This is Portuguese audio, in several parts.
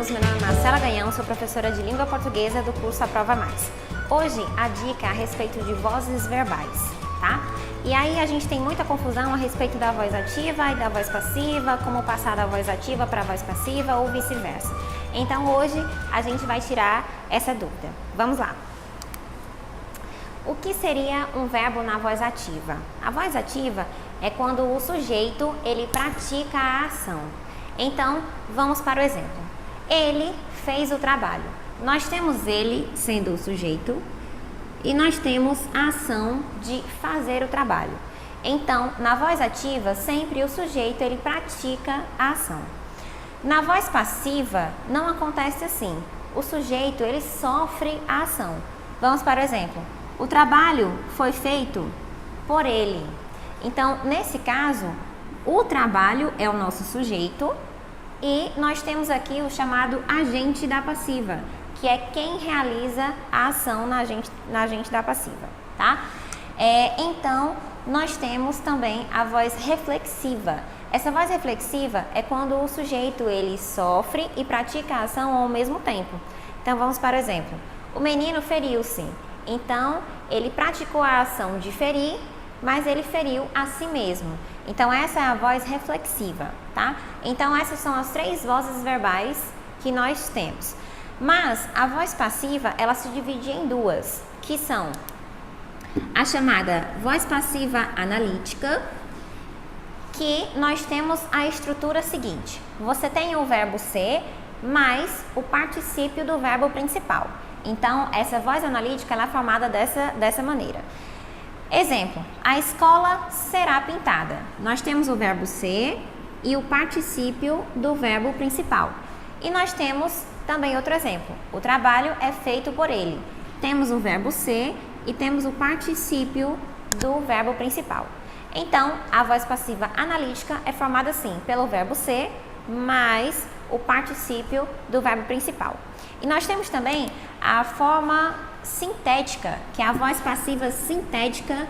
todos, meu nome é Marcela Ganhão, sou professora de língua portuguesa do curso Aprova Mais. Hoje a dica é a respeito de vozes verbais, tá? E aí a gente tem muita confusão a respeito da voz ativa e da voz passiva, como passar da voz ativa para a voz passiva ou vice-versa. Então hoje a gente vai tirar essa dúvida. Vamos lá! O que seria um verbo na voz ativa? A voz ativa é quando o sujeito ele pratica a ação. Então, vamos para o exemplo. Ele fez o trabalho. Nós temos ele sendo o sujeito e nós temos a ação de fazer o trabalho. Então, na voz ativa, sempre o sujeito ele pratica a ação. Na voz passiva, não acontece assim. O sujeito ele sofre a ação. Vamos para o exemplo. O trabalho foi feito por ele. Então, nesse caso, o trabalho é o nosso sujeito e nós temos aqui o chamado agente da passiva, que é quem realiza a ação na agente da passiva, tá? Então, nós temos também a voz reflexiva. Essa voz reflexiva é quando o sujeito ele sofre e pratica a ação ao mesmo tempo. Então, vamos para o exemplo. O menino feriu-se. Então, ele praticou a ação de ferir, mas ele feriu a si mesmo. Então, essa é a voz reflexiva, tá? Então, essas são as três vozes verbais que nós temos. Mas, a voz passiva, ela se divide em duas, que são a chamada voz passiva analítica, que nós temos a estrutura seguinte. Você tem o verbo ser, mais o particípio do verbo principal. Então, essa voz analítica ela é formada dessa maneira. Exemplo, a escola será pintada. Nós temos o verbo ser e o particípio do verbo principal. E nós temos também outro exemplo. O trabalho é feito por ele. Temos o verbo ser e temos o particípio do verbo principal. Então, a voz passiva analítica é formada assim, pelo verbo ser mais o particípio do verbo principal. E nós temos também a forma sintética, que é a voz passiva sintética,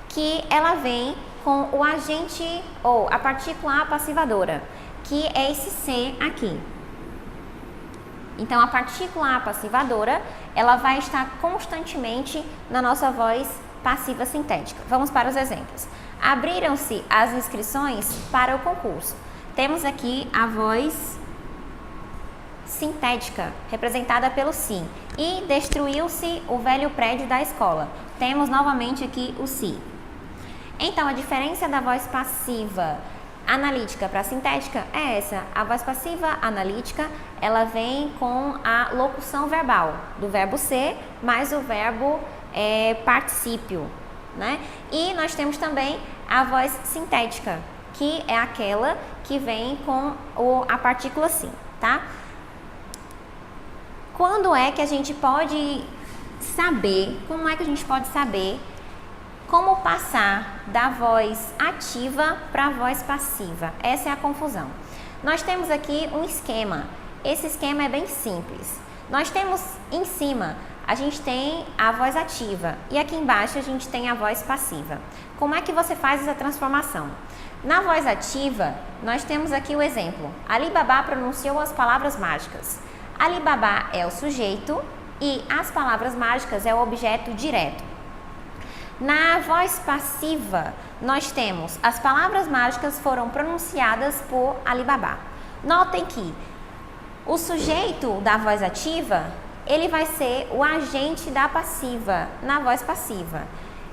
que ela vem com o agente ou a partícula passivadora, que é esse ser aqui. Então, a partícula passivadora, ela vai estar constantemente na nossa voz passiva sintética. Vamos para os exemplos. Abriram-se as inscrições para o concurso. Temos aqui a voz sintética, representada pelo sim. E destruiu-se o velho prédio da escola. Temos novamente aqui o si. Então, a diferença da voz passiva analítica para sintética é essa. A voz passiva analítica, ela vem com a locução verbal do verbo ser mais o verbo particípio, né? E nós temos também a voz sintética, que é aquela que vem com a partícula sim, tá? Quando é que a gente pode saber, como é que a gente pode saber como passar da voz ativa para a voz passiva? Essa é a confusão. Nós temos aqui um esquema. Esse esquema é bem simples. Nós temos em cima, a gente tem a voz ativa e aqui embaixo a gente tem a voz passiva. Como é que você faz essa transformação? Na voz ativa, nós temos aqui o exemplo. Alibaba pronunciou as palavras mágicas. Alibaba é o sujeito e as palavras mágicas é o objeto direto. Na voz passiva, nós temos as palavras mágicas foram pronunciadas por Alibaba. Notem que o sujeito da voz ativa, ele vai ser o agente da passiva na voz passiva.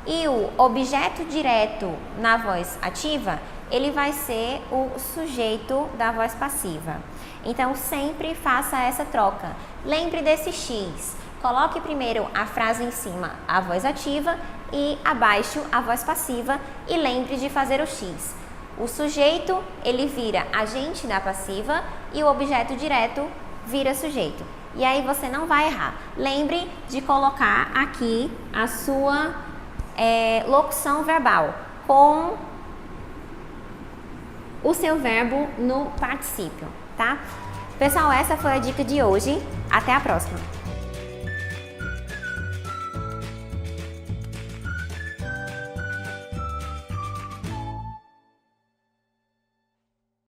E o objeto direto na voz ativa, ele vai ser o sujeito da voz passiva. Então, sempre faça essa troca. Lembre desse X. Coloque primeiro a frase em cima, a voz ativa, e abaixo a voz passiva e lembre de fazer o X. O sujeito, ele vira agente da passiva e o objeto direto vira sujeito. E aí você não vai errar. Lembre de colocar aqui a sua locução verbal com o seu verbo no particípio, tá? Pessoal, essa foi a dica de hoje. Até a próxima!